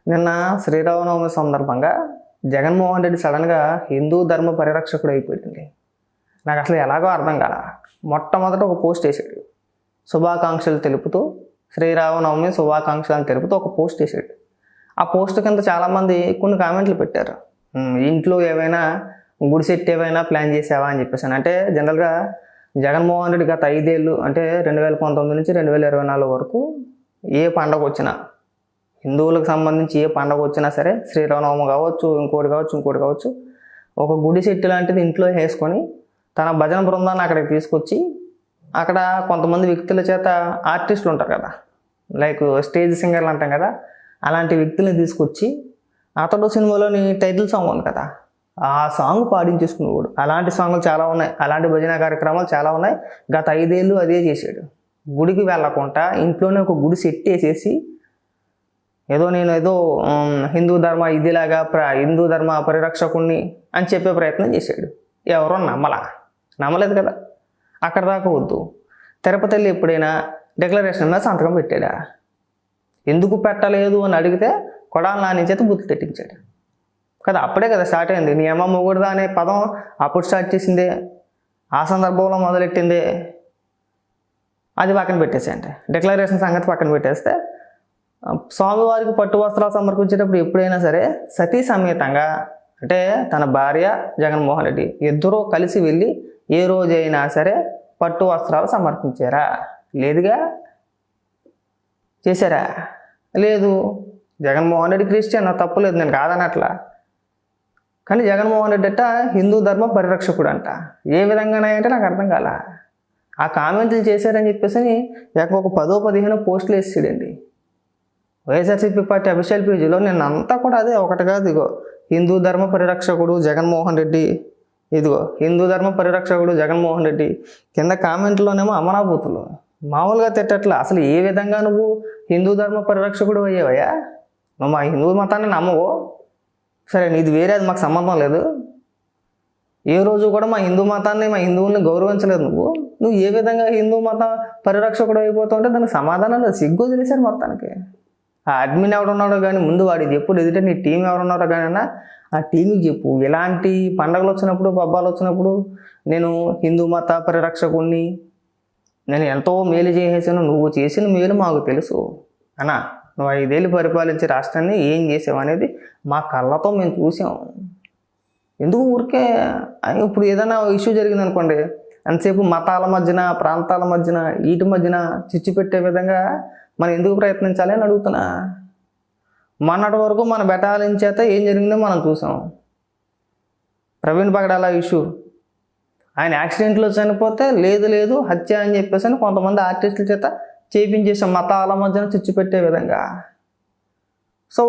నిన్న శ్రీరామనవమి సందర్భంగా జగన్మోహన్ రెడ్డి సడన్గా హిందూ ధర్మ పరిరక్షకుడు అయిపోయింది. నాకు అసలు ఎలాగో అర్థం కాల. మొట్టమొదట ఒక పోస్ట్ వేసాడు, శుభాకాంక్షలు తెలుపుతూ, శ్రీరామనవమి శుభాకాంక్షలు అని తెలుపుతూ ఒక పోస్ట్ వేసాడు. ఆ పోస్ట్ కింద చాలామంది కొన్ని కామెంట్లు పెట్టారు. ఇంట్లో ఏమైనా గుడి సెట్ ఏమైనా ప్లాన్ చేసావా అని చెప్పేసి. అంటే జనరల్గా జగన్మోహన్ రెడ్డి గత 5 ఏళ్ళు అంటే 2019 నుంచి 2024 వరకు ఏ పండగ వచ్చినా, హిందువులకు సంబంధించి ఏ పండగ వచ్చినా సరే, శ్రీరామనవమి కావచ్చు, ఇంకోటి కావచ్చు, ఒక గుడి సెట్ లాంటిది ఇంట్లో వేసుకొని తన భజన బృందాన్ని అక్కడికి తీసుకొచ్చి, అక్కడ కొంతమంది వ్యక్తుల చేత ఆర్టిస్టులు ఉంటారు కదా, లైక్ స్టేజ్ సింగర్లు అంటాం కదా, అలాంటి వ్యక్తుల్ని తీసుకొచ్చి అతడు సినిమాలోని టైటిల్ సాంగ్ ఉంది కదా, ఆ సాంగ్ పాడించేసుకునేవాడు. అలాంటి సాంగ్లు చాలా ఉన్నాయి, అలాంటి భజన కార్యక్రమాలు చాలా ఉన్నాయి. గత 5 ఏళ్ళు అదే చేశాడు. గుడికి వెళ్ళకుండా ఇంట్లోనే ఒక గుడి సెట్ వేసేసి నేను హిందూ ధర్మ ఇదిలాగా హిందూ ధర్మ పరిరక్షకుణ్ణి అని చెప్పే ప్రయత్నం చేశాడు. ఎవరో నమ్మలేదు కదా. అక్కడ దాకా వద్దు, తిరుపతి వెళ్ళి ఎప్పుడైనా డిక్లరేషన్ మీద సంతకం పెట్టాడా? ఎందుకు పెట్టలేదు అని అడిగితే కొడాలి నాని చేత బుద్ధి తెట్టించాడు కదా. అప్పుడే కదా స్టార్ట్ అయింది. నీ అమ్మ మొగుడుదా అనే పదం అప్పుడు స్టార్ట్ చేసిందే, ఆ సందర్భంలో మొదలెట్టిందే. అది పక్కన పెట్టేసేయండి, డిక్లరేషన్ సంగతి పక్కన పెట్టేస్తే, స్వామివారికి పట్టు వస్త్రాలు సమర్పించేటప్పుడు ఎప్పుడైనా సరే సతీ సమేతంగా, అంటే తన భార్య జగన్మోహన్ రెడ్డి ఇద్దరూ కలిసి వెళ్ళి ఏ రోజైనా సరే పట్టు వస్త్రాలు సమర్పించారా? లేదుగా. చేశారా? లేదు. జగన్మోహన్ రెడ్డి క్రిస్టియన్, తప్పులేదు, నేను కాదనట్లా. కానీ జగన్మోహన్ రెడ్డి అట్ట హిందూ ధర్మ పరిరక్షకుడు అంట. ఏ విధంగానంటే నాకు అర్థం కాల. ఆ కామెంట్లు చేశారని చెప్పేసి ఒక 10-15 పోస్టులు వేసాడండి. వైఎస్ఆర్సీపీ పార్టీ అఫీషియల్ పేజీలో నిన్నంతా కూడా అదే, ఒకటి కాదు, ఇగో హిందూ ధర్మ పరిరక్షకుడు జగన్మోహన్ రెడ్డి, ఇదిగో హిందూ ధర్మ పరిరక్షకుడు జగన్మోహన్ రెడ్డి. కింద కామెంట్లోనేమో అమరాబూతులు మామూలుగా తిట్టట్లా. అసలు ఏ విధంగా నువ్వు హిందూ ధర్మ పరిరక్షకుడు అయ్యేవయ్యా? నువ్వు మా హిందూ మతాన్ని నమ్మవు, సరే నీది వేరే, అది మాకు సంబంధం లేదు. ఏ రోజు కూడా మా హిందూ మతాన్ని, మా హిందువుల్ని గౌరవించలేదు. నువ్వు ఏ విధంగా హిందూ మత పరిరక్షకుడు అయిపోతుంటే దానికి సమాధానం లేదు. సిగ్గు తెలిసారు మొత్తానికి. ఆ అడ్మిన్ ఎవరున్నాడో కానీ ముందు వాడికి చెప్పు, లేదంటే నీ టీం ఎవరున్నారో కానీ ఆ టీంకి చెప్పు. ఇలాంటి పండగలు వచ్చినప్పుడు, పబ్బాలు వచ్చినప్పుడు నేను హిందూ మత పరిరక్షకుడిని, నేను ఎంతో మేలు చేసేసాను, నువ్వు చేసిన మేలు మాకు తెలుసు అన్నా. నువ్వు 5 ఏళ్ళు పరిపాలించే రాష్ట్రాన్ని ఏం చేసావు అనేది మా కళ్ళతో మేము చూసాం. ఎందుకు ఊరికే ఇప్పుడు ఏదైనా ఇష్యూ జరిగింది అనుకోండి, అంతసేపు మతాల మధ్యన, ప్రాంతాల మధ్యన, వీటి మధ్యన చిచ్చు పెట్టే విధంగా మనం ఎందుకు ప్రయత్నించాలి అని అడుగుతున్నా. మొన్నటి వరకు మన బెటాలియన్ చేత ఏం జరిగిందో మనం చూసాం. ప్రవీణ్ పగడాల ఇష్యూ, ఆయన యాక్సిడెంట్లో చనిపోతే లేదు హత్య అని చెప్పేసి కొంతమంది ఆర్టిస్టుల చేత చేపించేసాం, మతాల మధ్యన చిచ్చు పెట్టే విధంగా. సో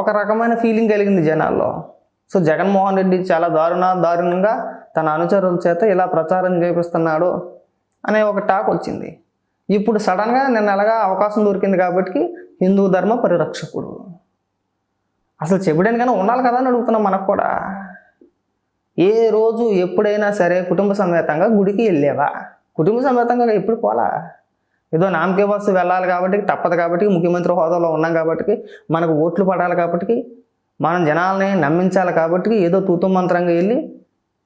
ఒక రకమైన ఫీలింగ్ కలిగింది జనాల్లో. సో జగన్మోహన్ రెడ్డి చాలా దారుణంగా తన అనుచరుల చేత ఇలా ప్రచారం చేపిస్తున్నాడు అనే ఒక టాక్ వచ్చింది. ఇప్పుడు సడన్గా నిన్న ఎలాగా అవకాశం దొరికింది కాబట్టి హిందూ ధర్మ పరిరక్షకుడు. అసలు చెప్పడానికైనా ఉండాలి కదా అని అడుగుతున్నాం. మనకు కూడా ఏ రోజు ఎప్పుడైనా సరే కుటుంబ సమేతంగా గుడికి వెళ్ళేవా? కుటుంబ సమేతంగా ఎప్పుడు పోలా? ఏదో నామకే వస్తు వెళ్ళాలి కాబట్టి, తప్పదు కాబట్టి, ముఖ్యమంత్రి హోదాలో ఉన్నాం కాబట్టి, మనకు ఓట్లు పడాలి కాబట్టి, మనం జనాల్ని నమ్మించాలి కాబట్టి, ఏదో తూతు మంత్రంగా వెళ్ళి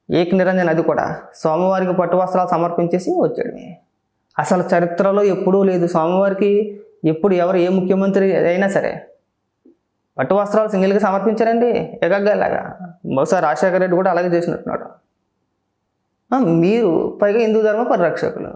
ఏకనిరంజన్, అది కూడా స్వామివారికి పట్టు వస్త్రాలు సమర్పించేసి వచ్చాడు. అసలు చరిత్రలో ఎప్పుడూ లేదు. స్వామివారికి ఎప్పుడు ఏ ముఖ్యమంత్రి అయినా సరే పట్టు వస్త్రాలు సింగిల్గా సమర్పించారండి ఏకగ్గాలాగా. బహుశా రాజశేఖర రెడ్డి కూడా అలాగే చేసినట్టున్నాడు. మీరు పైగా హిందూ ధర్మ పరిరక్షకులు.